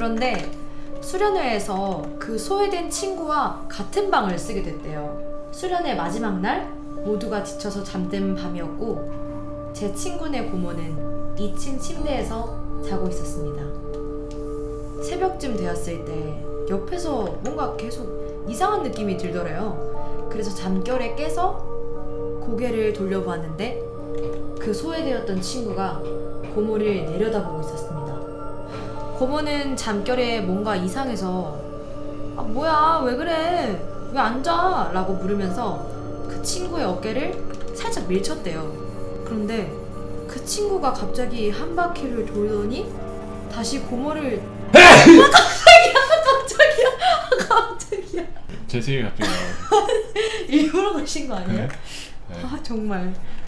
그런데 수련회에서 그 소외된 친구와 같은 방을 쓰게 됐대요. 수련회 마지막 날 모두가 지쳐서 잠든 밤이었고 제 친구네 고모는 2층 침대에서 자고 있었습니다. 새벽쯤 되었을 때 옆에서 뭔가 계속 이상한 느낌이 들더래요. 그래서 잠결에 깨서 고개를 돌려보았는데 그 소외되었던 친구가 고모를 내려다보고 있었습니다. 고모는 잠결에 뭔가 이상해서 아 뭐야 왜 그래 왜 앉아 라고 물으면서 그 친구의 어깨를 살짝 밀쳤대요. 그런데 그 친구가 갑자기 한 바퀴를 돌더니 다시 고모를 갑자기야 제 생각이 갑자기 나와요. 일부러 그러신 거 아니에요? 네. 아 정말